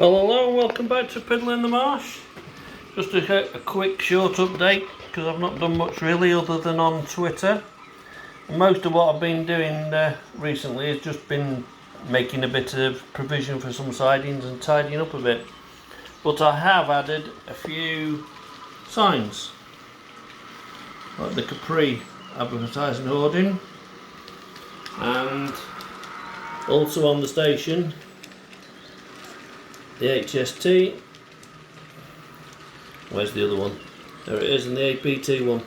Well, hello and welcome back to Piddle in the Marsh. Just a quick short update because I've not done much really other than on Twitter. Most of what I've been doing recently has just been making a bit of provision for some sidings and tidying up a bit. But I have added a few signs, like the Capri advertising hoarding, and also on the station the HST. Where's the other one? There it is, and the APT one.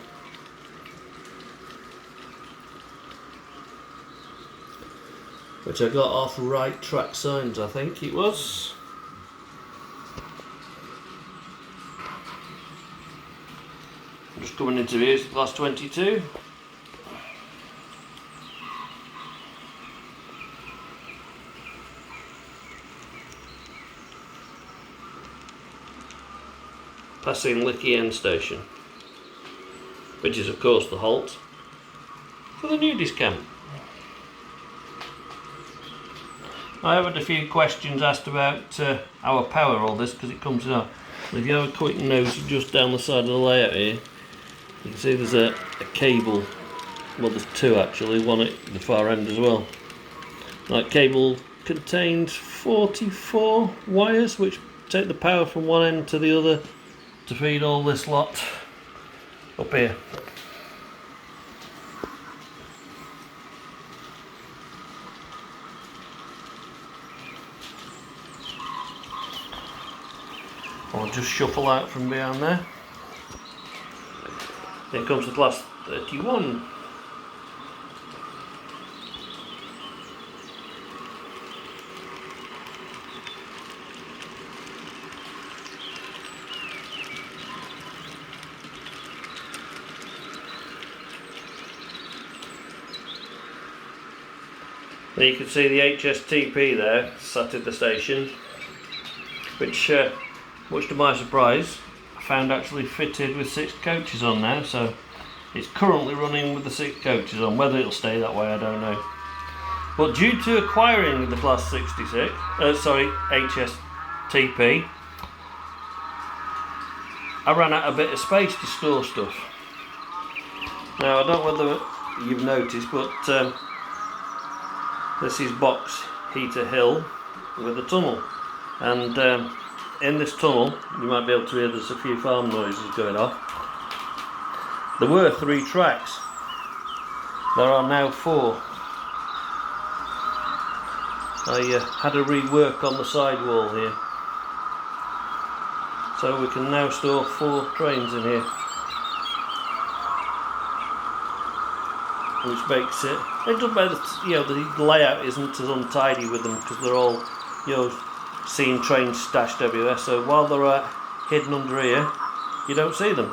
Which I got off Right Track Signs, I think it was. I'm just coming into here, class 22. Passing Licky End Station, which is of course the halt for the nudist camp. I have had a few questions asked about how I power all this because it comes in. If you have a quick nose just down the side of the layout here, you can see there's a cable. Well, there's two actually, one at the far end as well. That cable contains 44 wires which take the power from one end to the other to feed all this lot up here. I'll just shuffle out from behind there. Here comes the class 31. There you can see the HSTP there, sat at the station, which, much to my surprise, I found actually fitted with 6 coaches on now, so it's currently running with the 6 coaches on. Whether it'll stay that way, I don't know. But due to acquiring the class 66, HSTP, I ran out a bit of space to store stuff. Now, I don't know whether you've noticed, but this is Boxheater Hill with a tunnel, and in this tunnel you might be able to hear there's a few farm noises going off. There were 3 tracks, there are now 4. I had a rework on the side wall here, so we can now store 4 trains in here, which makes it doesn't matter, the layout isn't as untidy with them because they're all, seeing trains stashed everywhere. So while they're hidden under here, you don't see them.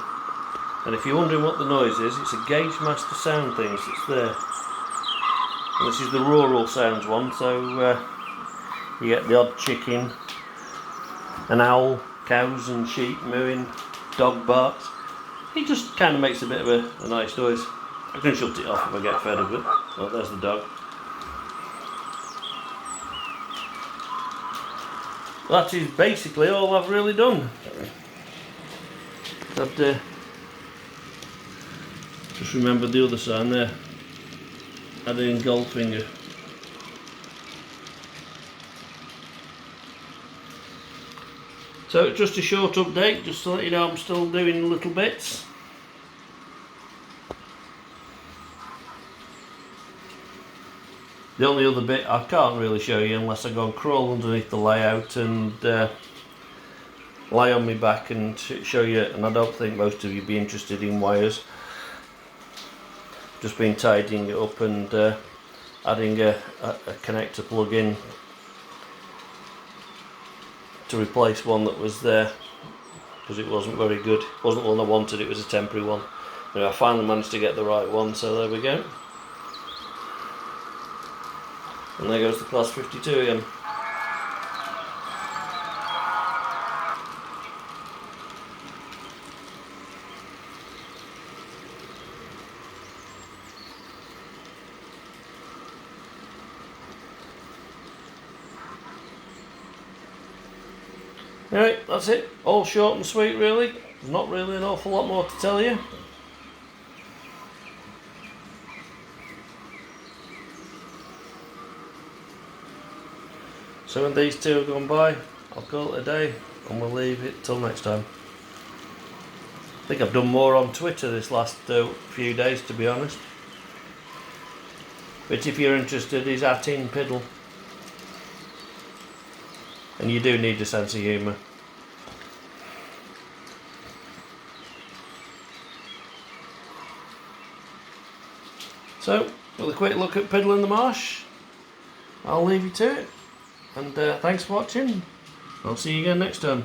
And if you're wondering what the noise is, it's a Gaugemaster sound thing that's there. And this is the rural sounds one, so you get the odd chicken, an owl, cows and sheep mooing, dog barks. It just kind of makes a bit of a nice noise. I can shut it off if I get fed of it. Oh, there's the dog. That is basically all I've really done. I've just remembered the other sign there. Adding Goldfinger. So just a short update, just to let you know I'm still doing little bits. The only other bit I can't really show you unless I go and crawl underneath the layout and lie on my back and show you, and I don't think most of you would be interested in wires. Just been tidying it up and adding a connector plug in to replace one that was there because it wasn't very good. It wasn't one I wanted, it was a temporary one. Anyway, I finally managed to get the right one, so there we go. And there goes the class 52 again. Anyway, that's it. All short and sweet, really. There's not really an awful lot more to tell you. So when these two have gone by, I'll call it a day and we'll leave it till next time. I think I've done more on Twitter this last few days, to be honest. But if you're interested, he's @in Piddle. And you do need a sense of humour. So, with a quick look at Piddle in the Marsh, I'll leave you to it. And thanks for watching. I'll see you again next time.